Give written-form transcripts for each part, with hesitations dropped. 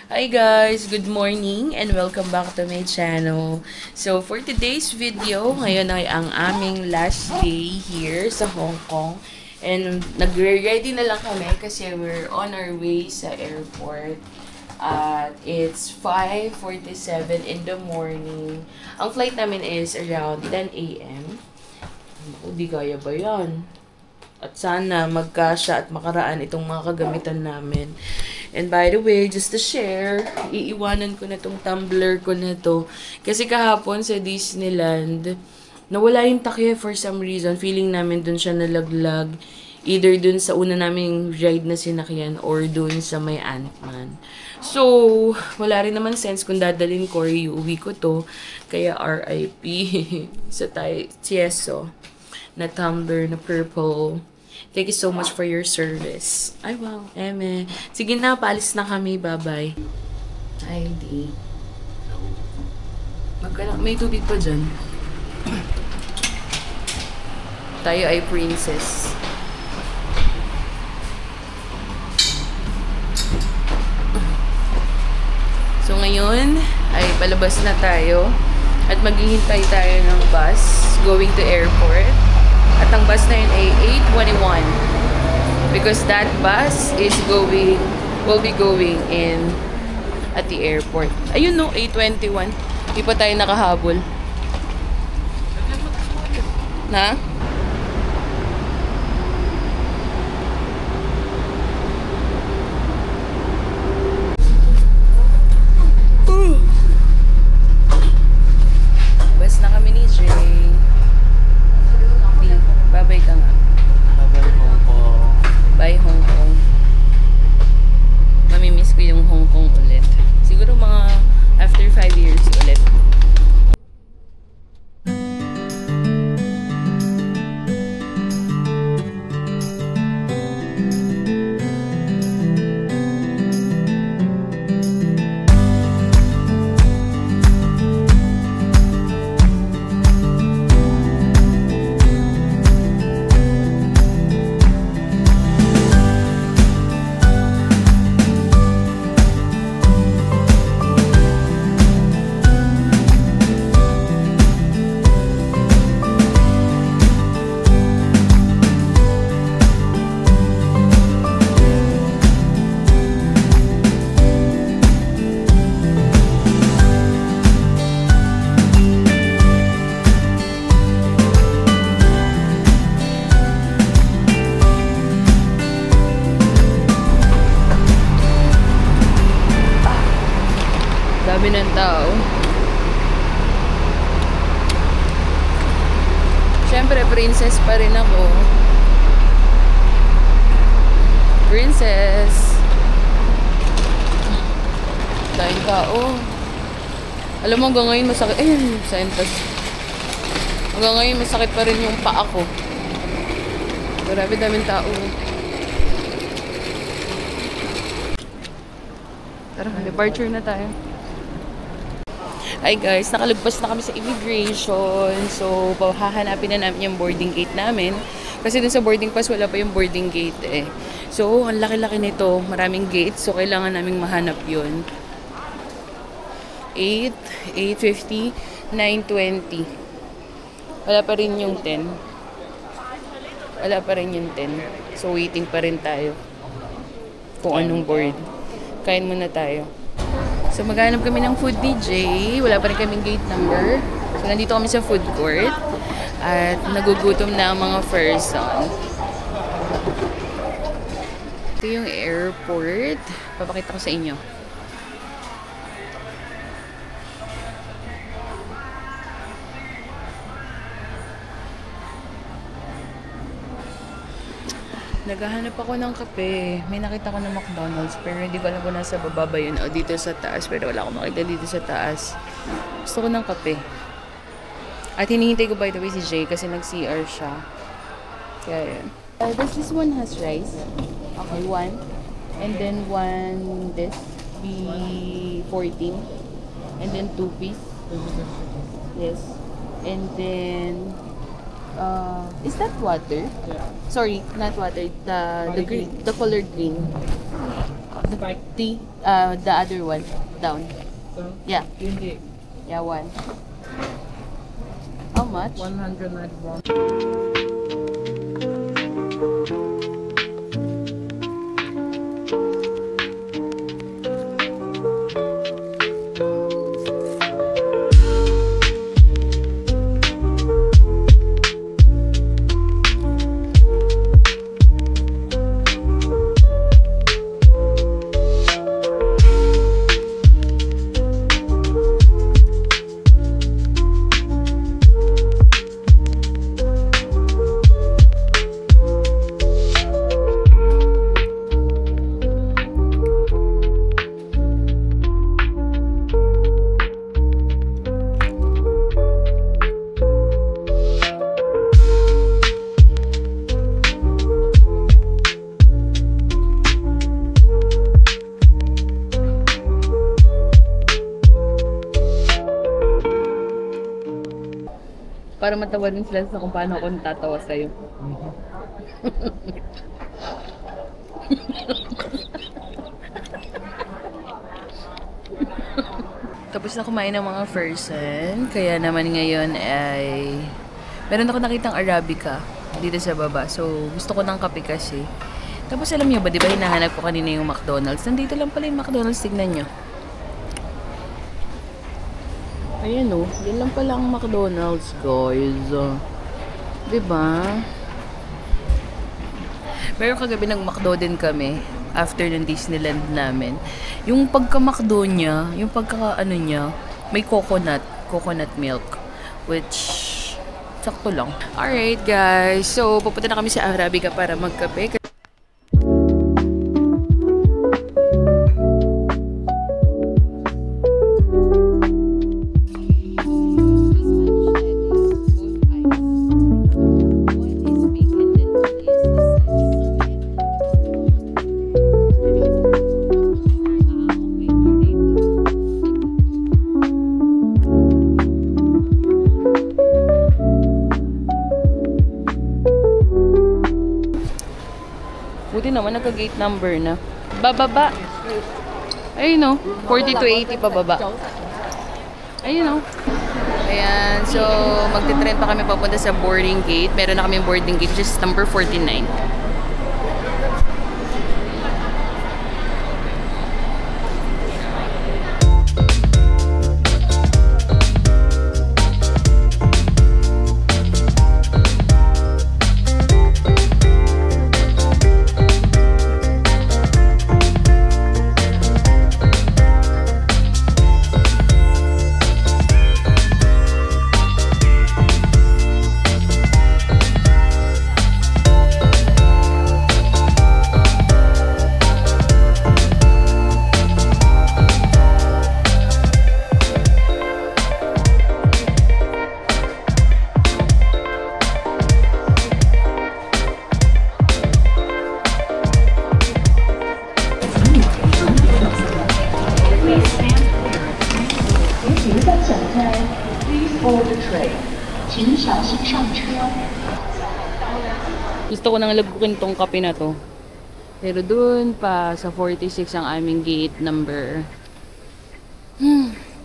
Hi guys! Good morning and welcome back to my channel. So for today's video, ngayon ay ang aming last day here sa Hong Kong. And nagre-ready na lang kami kasi we're on our way sa airport. At it's 5:47 in the morning. Ang flight namin is around 10 a.m. Di kaya ba yan? At sana magkasya at makaraan itong mga kagamitan namin. And by the way, just to share, iiwanan ko na tong tumbler ko na to. Kasi kahapon sa Disneyland, nawala yung takye for some reason. Feeling namin dun siya nalaglag. Either dun sa una naming ride na sinakyan or dun sa may Ant-Man. So, wala rin naman sense kung dadalhin ko or iuwi ko to. Kaya RIP sa Tieso na tumbler na purple. Thank you so much for your service. Ay, wow. Eme. Sige na, paalis na kami. Bye-bye. Ay, di. May tubig pa dyan. Tayo ay princess. So, ngayon ay palabas na tayo. At maghihintay tayo ng bus going to airport. At ang bus na yun ay 8:21 because that bus will be going in at the airport. Ayun no, 8:21. Di pa tayo nakahabol. Na? Bus na kami ni Jay. Bye-bye ka nga. Bye-bye Hong Kong. Bye Hong Kong. Mamimiss ko yung Hong Kong ulit. Siguro mga after 5 years ulit. Dami ng tao. Siyempre, princess pa rin ako. Princess. Daming tao. Alam mo, hanggang ngayon masakit. Ayun, sentas. Hanggang ngayon masakit pa rin yung paa ko. Grabe, daming tao. Tara, departure na tayo. Hi guys, nakalagpas na kami sa immigration. So, hahanapin na namin yung boarding gate namin. Kasi dun sa boarding pass, wala pa yung boarding gate eh. So, ang laki-laki nito. Maraming gates. So, kailangan naming mahanap yun. 8, 8:50, 9:20. Wala pa rin yung 10. Wala pa rin yung 10. So, waiting pa rin tayo. Kung anong board. Kain muna tayo. So, maghanap kami ng food DJ. Wala pa rin kaming gate number. So, nandito kami sa food court. At nagugutom na ang mga person. Ito yung airport. Papakita ko sa inyo. Naghahanap ako ng kape. May nakita ko ng McDonald's pero hindi ko alam kung nasa baba ba yun o dito sa taas. Pero wala akong makita dito sa taas. Gusto ko ng kape. At hinihintay ko by the way si Jay kasi nag-CR siya. Kaya yun. This one has rice. Okay, one. And then one this. B14. And then 2 piece. Yes. And then is that water? Yeah. Sorry, not water. The green, the color green. The other one. Down. Yeah. Hindi. Yeah, one. How much? 191. Para matawa din sila sa kung paano ako natatawa sa'yo. Tapos na kumain ng mga person. Kaya naman ngayon ay meron ako nakitang Arabica dito sa baba. So gusto ko ng kape kasi. Tapos alam niyo ba, di ba hinahanap ko kanina yung McDonald's? Nandito lang pala yung McDonald's, tignan nyo. Ayan o, yan lang pala ang McDonald's, guys. Diba? Pero kagabi nag-McDo din kami after ng Disneyland namin. Yung pagka-McDo niya, yung pagka-ano niya, may coconut milk. Which, sakto lang. Alright, guys. So, pupunta na kami sa Arabica para magkape. Buti naman nagka-gate number na. Bababa. Ayun o. 40 to 80 pababa. Ayun o. Ayan. So, magti-trend pa kami papunta sa boarding gate. Meron na kami boarding gate, which is number 49. Gusto ko nang lagukin tong kape na to. Pero dun pa sa 46 ang aming gate number.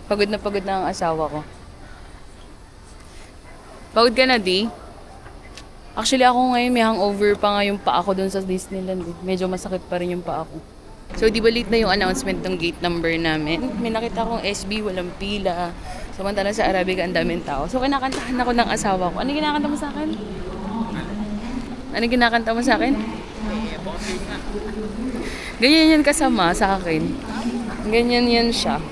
Pagod na ang asawa ko. Pagod ka na, di? Actually, ako ngayon may hangover pa nga yung paa ko dun sa Disneyland. Medyo masakit pa rin yung paa ko. So, di ba late na yung announcement ng gate number namin? May nakita akong SB, walang pila. Samantala sa Arabica, ang daming tao. So, kinakantahan ako ng asawa ko. Ano kinakanta mo sa akin? Ano kinakanta mo sa akin? Ganyan yan kasama sa akin. Ganyan yan siya.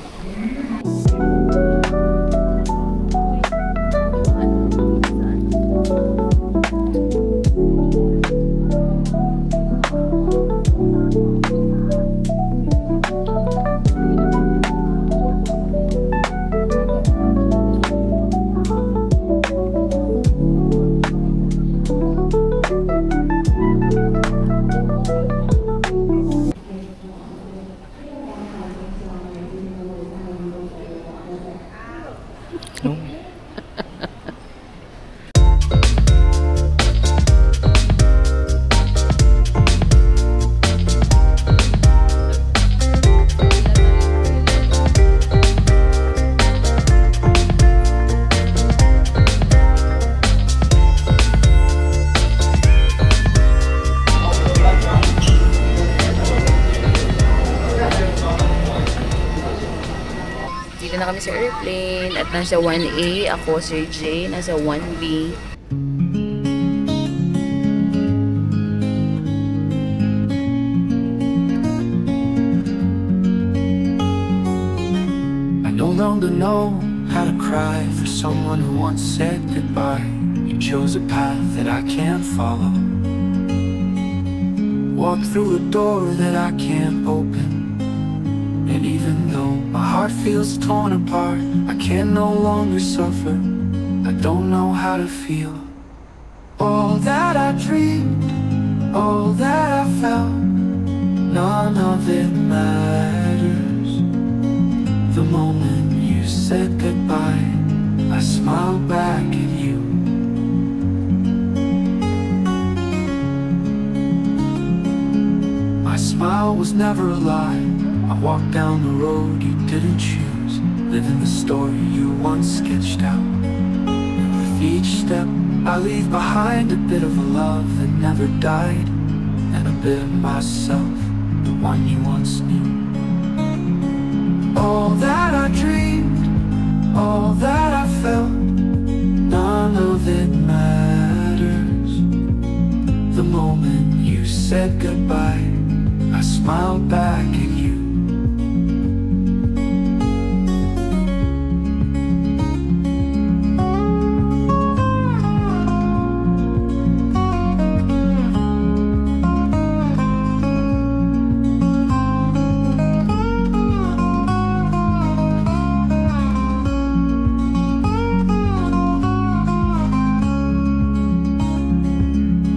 Nandito na kami sa airplane at nasa 1A. Ako, Sir Jay, nasa 1B. I no longer know how to cry for someone who once said goodbye. You chose a path that I can't follow. Walk through a door that I can't open. And even though my heart feels torn apart, I can no longer suffer. I don't know how to feel. All that I dreamed, all that I felt, none of it matters. The moment you said goodbye, I smiled back at you. My smile was never a lie. I walked down the road you didn't choose, living the story you once sketched out. And with each step I leave behind a bit of a love that never died, and a bit of myself, the one you once knew. All that I dreamed, all that I felt, none of it matters. The moment you said goodbye, I smiled back at you.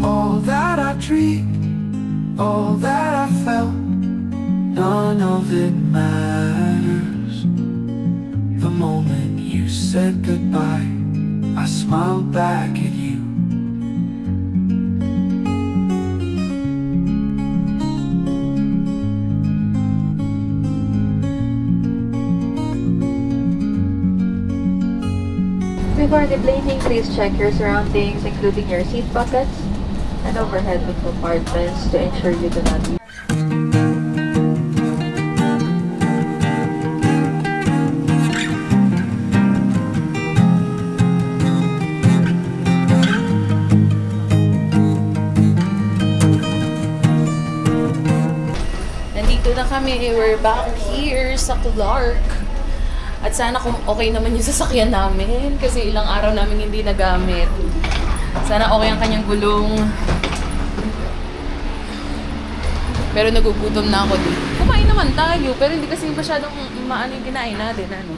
All that I dreamed, all that I felt, none of it matters. The moment you said goodbye, I smiled back at you. Before deplaning, please check your surroundings, including your seat pockets and overhead bin compartments to ensure you do not use. Nandito na kami. We're back here sa Clark. At sana kung okay naman yung sasakyan namin kasi ilang araw namin hindi nagamit. Sana okay ang kanyang gulong. Pero nagugutom na ako dito. Kumain naman tayo, pero hindi kasi masyadong maano yung kinain natin. Ano?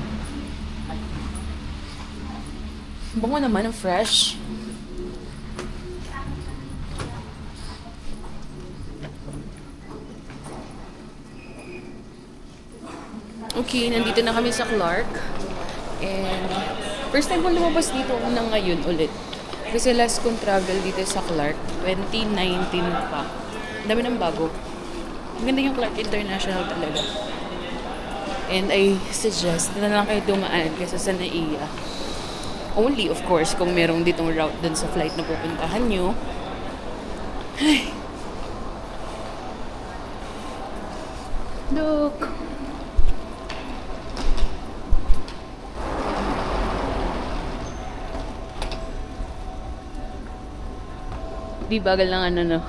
Bango naman, ang fresh. Okay, nandito na kami sa Clark. And first time kong lumabas dito na ngayon ulit. Kasi last kong travel dito sa Clark, 2019 pa. Ang dami ng bago. Maganda yung Clark International talaga. And I suggest na lang kayo dumaan kasi sa Naiya. Only, of course, kung merong ditong route dun sa flight na pupuntahan nyo. Ay. Look! Di bagal lang ano, no?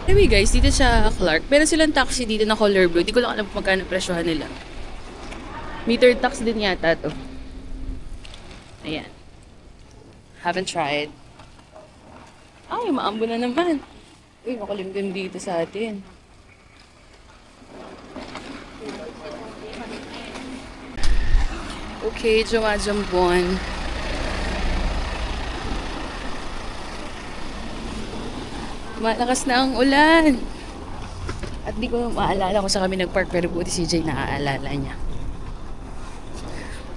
Anyway guys, dito sa Clark, meron silang taxi dito na color blue. Di ko lang alam kung magkano presyohan nila. Meter tax din yata to. Ayan. Haven't tried. Ay, maambo na naman. Uy, makulimlim dito sa atin. Okay, jumajambon. Malakas na ang ulan. At di ko maalala kung saan kami nagpark, pero buti si Jay naaalala niya.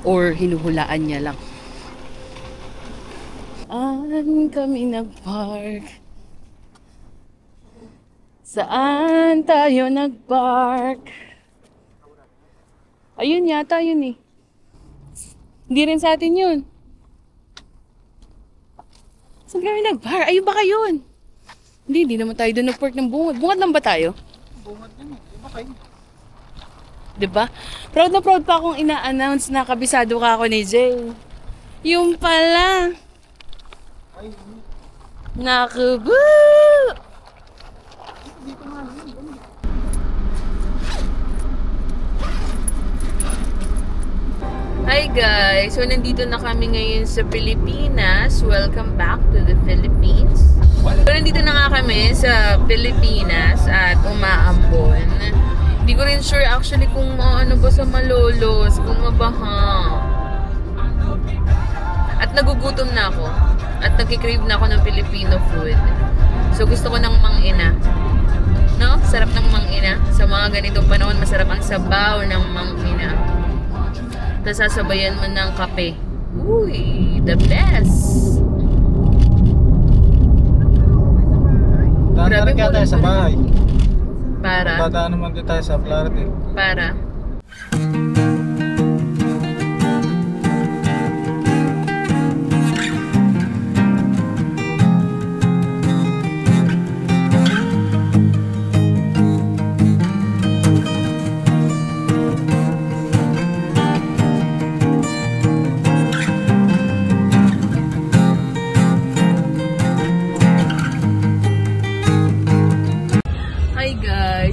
Or hinuhulaan niya lang. Saan kami nag-park? Saan tayo nag-park? Ayun yata yun eh. Hindi rin sa atin yun. Saan kami nag-park? Ayun baka yun. Hindi naman tayo doon nag-park ng Bungad. Bungad lang ba tayo? Bungad din eh. Iba kayo. Diba? Proud na proud pa akong ina-announce na kabisado ka ako ni Jay. Yung pala. Ay, Nakubu! Hi guys! So nandito na kami ngayon sa Pilipinas. Welcome back to the Philippines. So nandito na nga kami sa Pilipinas at umaambon. Hindi ko rin sure actually kung ano ba sa Malolos, kung mabaha. At nagugutom na ako. At nagkikrave na ako ng Filipino food. So gusto ko ng mang-ina. No? Sarap ng mang-ina. Sa mga ganitong panahon, masarap ang sabaw ng mang-ina. Tapos sasabayan mo ng kape. Uy, the best! dadaan kaya tayo sa bahay. Para? Dadaan naman din tayo sa Florida. Para?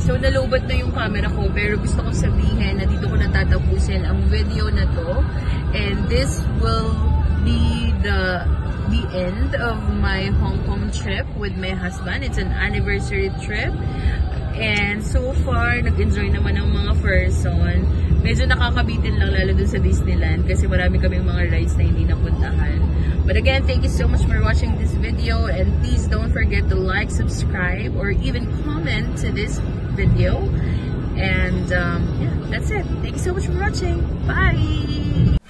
So nalobat na yung camera ko pero gusto kong sabihin na dito ko natatapusin ang video na to, and this will be the end of my Hong Kong trip with my husband. It's an anniversary trip and so far nag-enjoy naman ang mga person. Medyo nakakabitin lang lalo dun sa Disneyland kasi marami kaming mga rides na hindi napuntahan. But again, thank you so much for watching this video, and please don't forget to like, subscribe, or even comment to this video. And yeah, that's it. Thank you so much for watching. Bye!